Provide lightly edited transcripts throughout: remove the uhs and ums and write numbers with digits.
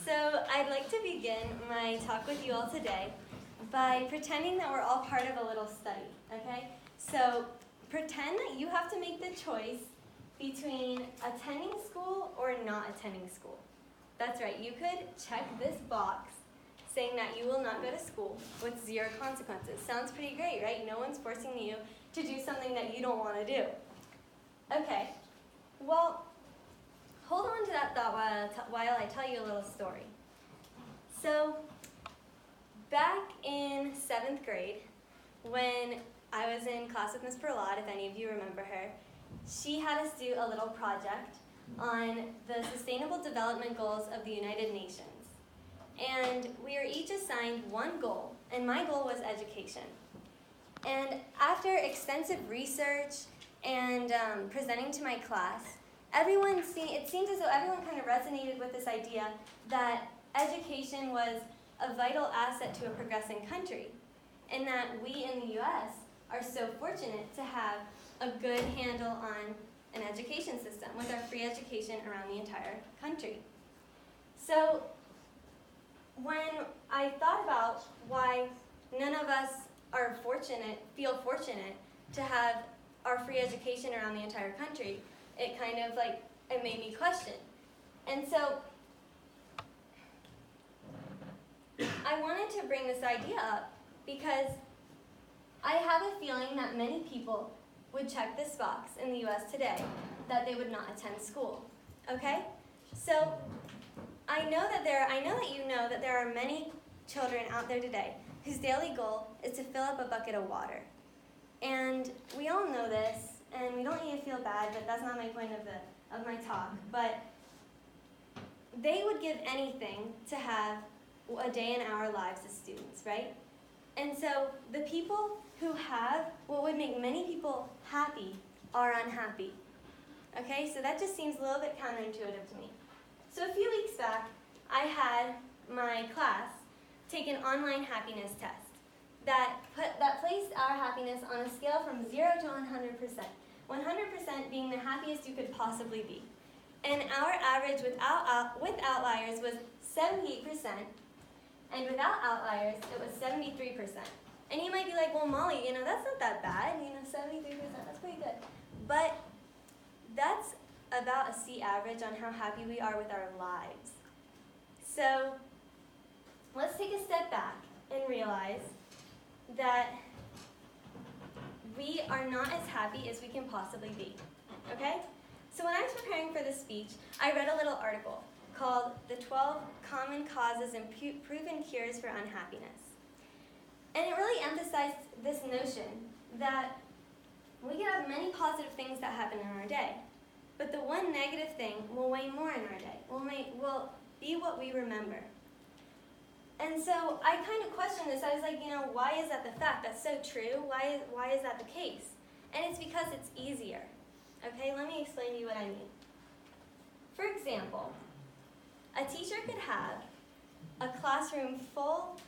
So I'd like to begin my talk with you all today by pretending that we're all part of a little study, okay? So pretend that you have to make the choice between attending school or not attending school. That's right, you could check this box saying that you will not go to school with 0 consequences. Sounds pretty great, right? No one's forcing you to do something that you don't want to do. Okay, well, hold on to that thought while I tell you a little story. So, back in 7th grade, when I was in class with Miss Perlot, if any of you remember her, she had us do a little project on the Sustainable Development Goals of the United Nations. And we were each assigned one goal, and my goal was education. And after extensive research and presenting to my class, it seemed as though everyone kind of resonated with this idea that education was a vital asset to a progressing country, and that we in the U.S. are so fortunate to have a good handle on an education system with our free education around the entire country. So when I thought about why none of us feel fortunate to have our free education around the entire country, it made me question. And so I wanted to bring this idea up because I have a feeling that many people would check this box in the U.S. today that they would not attend school. Okay? So I know that you know that there are many children out there today whose daily goal is to fill up a bucket of water. And we all know this, and we don't need to feel bad, but that's not my point of my talk. But they would give anything to have a day in our lives as students, right? And so the people who have what would make many people happy are unhappy. Okay, so that just seems a little bit counterintuitive to me. So a few weeks back, I had my class take an online happiness test that placed our happiness on a scale from 0 to 100%. 100% being the happiest you could possibly be. And our average with outliers was 78%, and without outliers, it was 73%. And you might be like, well, Molly, that's not that bad. 73%, that's pretty good. But that's about a C average on how happy we are with our lives. So let's take a step back and realize that we are not as happy as we can possibly be, okay? So when I was preparing for this speech, I read a little article called The 12 Common Causes and Proven Cures for Unhappiness. And it really emphasized this notion that we can have many positive things that happen in our day, but the one negative thing will weigh more in our day, will be what we remember. And so I kind of questioned this. I was like, why is that the fact? That's so true. Why is that the case? And it's because it's easier. Okay, let me explain to you what I mean. For example, a teacher could have a classroom full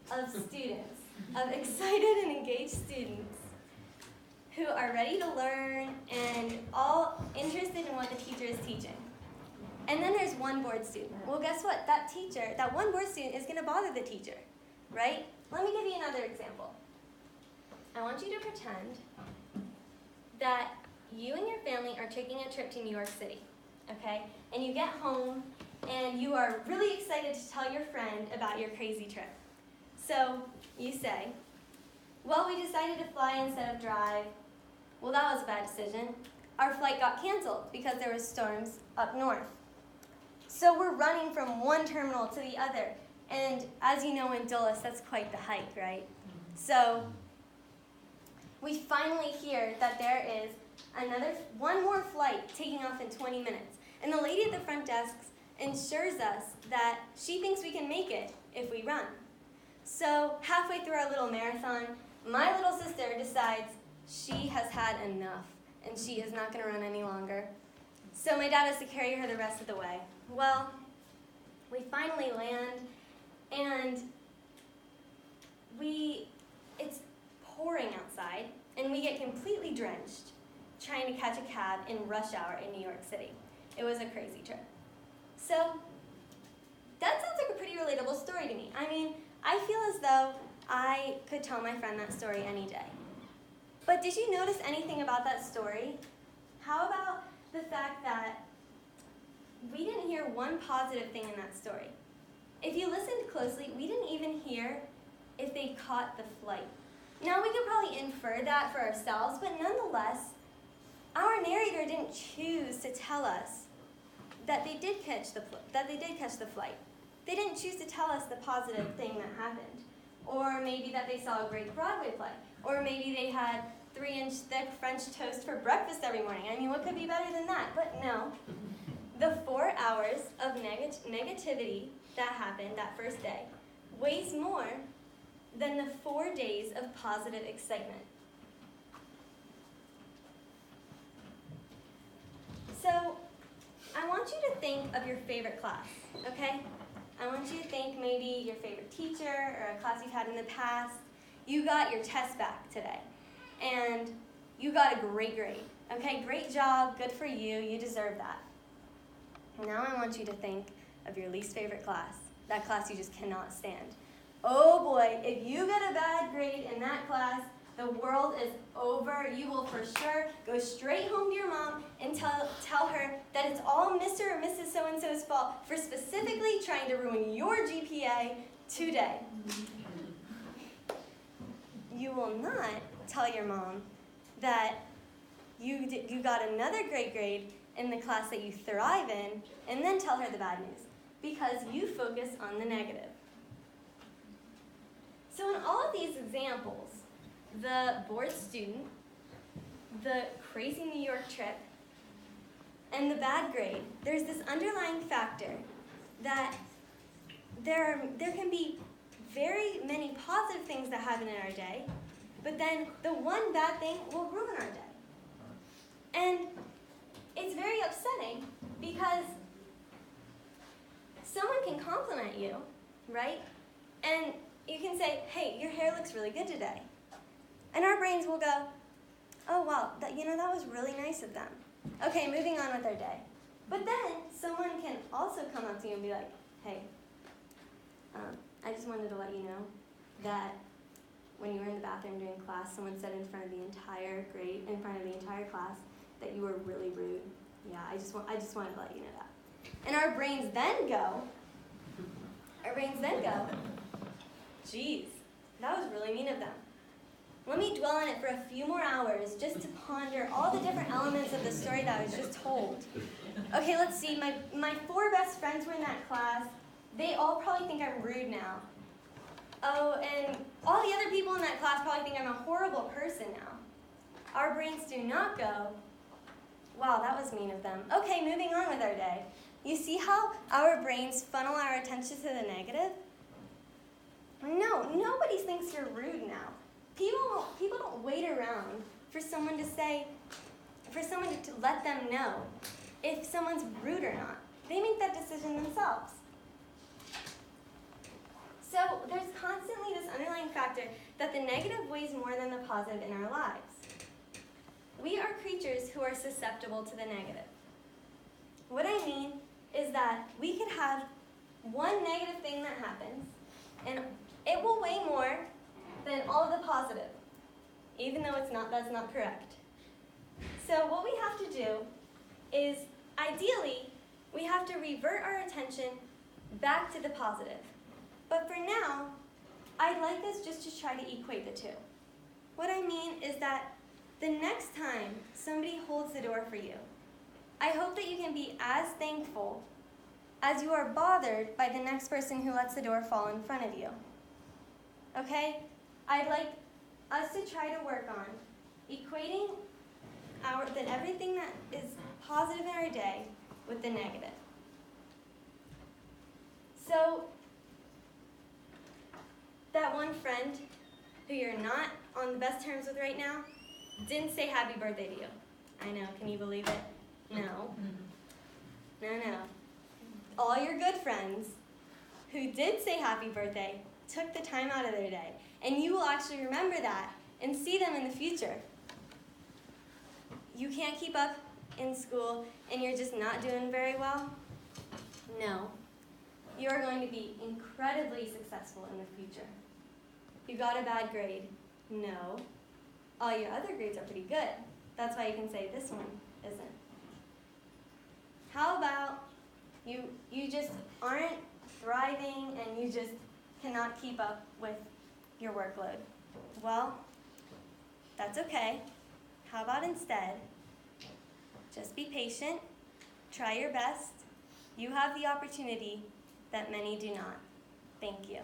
of students, of excited and engaged students who are ready to learn and all interested in what the teacher is teaching. And then there's one bored student. Well, guess what? That one bored student is going to bother the teacher, right? Let me give you another example. I want you to pretend that you and your family are taking a trip to New York City, okay? And you get home, and you are really excited to tell your friend about your crazy trip. So you say, well, we decided to fly instead of drive. Well, that was a bad decision. Our flight got canceled because there were storms up north. So we're running from one terminal to the other. And as you know in Dulles, that's quite the hike, right? So we finally hear that there is one more flight taking off in 20 minutes. And the lady at the front desk ensures us that she thinks we can make it if we run. So halfway through our little marathon, my little sister decides she has had enough and she is not going to run any longer. So my dad has to carry her the rest of the way. Well, we finally land, and it's pouring outside, and we get completely drenched trying to catch a cab in rush hour in New York City. It was a crazy trip. So that sounds story to me. I mean, I feel as though I could tell my friend that story any day. But did you notice anything about that story? How about the fact that we didn't hear one positive thing in that story? If you listened closely, we didn't even hear if they caught the flight. Now, we could probably infer that for ourselves, but nonetheless, our narrator didn't choose to tell us that they did catch the flight. They didn't choose to tell us the positive thing that happened. Or maybe that they saw a great Broadway play. Or maybe they had 3-inch thick French toast for breakfast every morning. I mean, what could be better than that? But no. The 4 hours of negativity that happened that first day weighs more than the 4 days of positive excitement. So, I want you to think of your favorite class, okay? I want you to think maybe your favorite teacher or a class you've had in the past. You got your test back today, and you got a great grade. Okay, great job, good for you, you deserve that. Now I want you to think of your least favorite class, that class you just cannot stand. Oh boy, if you get a bad grade in that class, the world is over. You will for sure go straight home to your mom and tell her that it's all Mr. or Mrs. So-and-so's fault for specifically trying to ruin your GPA today. You will not tell your mom that you got another great grade in the class that you thrive in, and then tell her the bad news, because you focus on the negative. So in all of these examples, the bored student, the crazy New York trip, and the bad grade, there's this underlying factor that there can be very many positive things that happen in our day, but then the one bad thing will ruin our day. And it's very upsetting because someone can compliment you, right? And you can say, hey, your hair looks really good today. And our brains will go, oh, wow, that was really nice of them. Okay, moving on with our day. But then someone can also come up to you and be like, hey, I just wanted to let you know that when you were in the bathroom during class, someone said in front of the entire class, that you were really rude. Yeah, I just wanted to let you know that. And our brains then go, geez, that was really mean of them. Let me dwell on it for a few more hours just to ponder all the different elements of the story that I was just told. Okay, let's see. My 4 best friends were in that class. They all probably think I'm rude now. Oh, and all the other people in that class probably think I'm a horrible person now. Our brains do not go, wow, that was mean of them. Okay, moving on with our day. You see how our brains funnel our attention to the negative? No, nobody thinks you're rude now. People don't wait around for someone to let them know if someone's rude or not. They make that decision themselves. So there's constantly this underlying factor that the negative weighs more than the positive in our lives. We are creatures who are susceptible to the negative. What I mean is that we could have one negative thing that happens, and it will weigh more than all of the positive, even though that's not correct. So what we have to do is, ideally, we have to revert our attention back to the positive. But for now, I'd like us just to try to equate the two. What I mean is that the next time somebody holds the door for you, I hope that you can be as thankful as you are bothered by the next person who lets the door fall in front of you. Okay? I'd like us to try to work on equating everything that is positive in our day with the negative. So, that one friend who you're not on the best terms with right now didn't say happy birthday to you. I know, can you believe it? No. No. All your good friends who did say happy birthday took the time out of their day. And you will actually remember that and see them in the future. You can't keep up in school and you're just not doing very well? No. you are going to be incredibly successful in the future. You got a bad grade? No. All your other grades are pretty good. That's why you can say this one isn't. How about you just aren't thriving and you just cannot keep up with your workload? Well, that's okay. How about instead, just be patient, try your best. You have the opportunity that many do not. Thank you.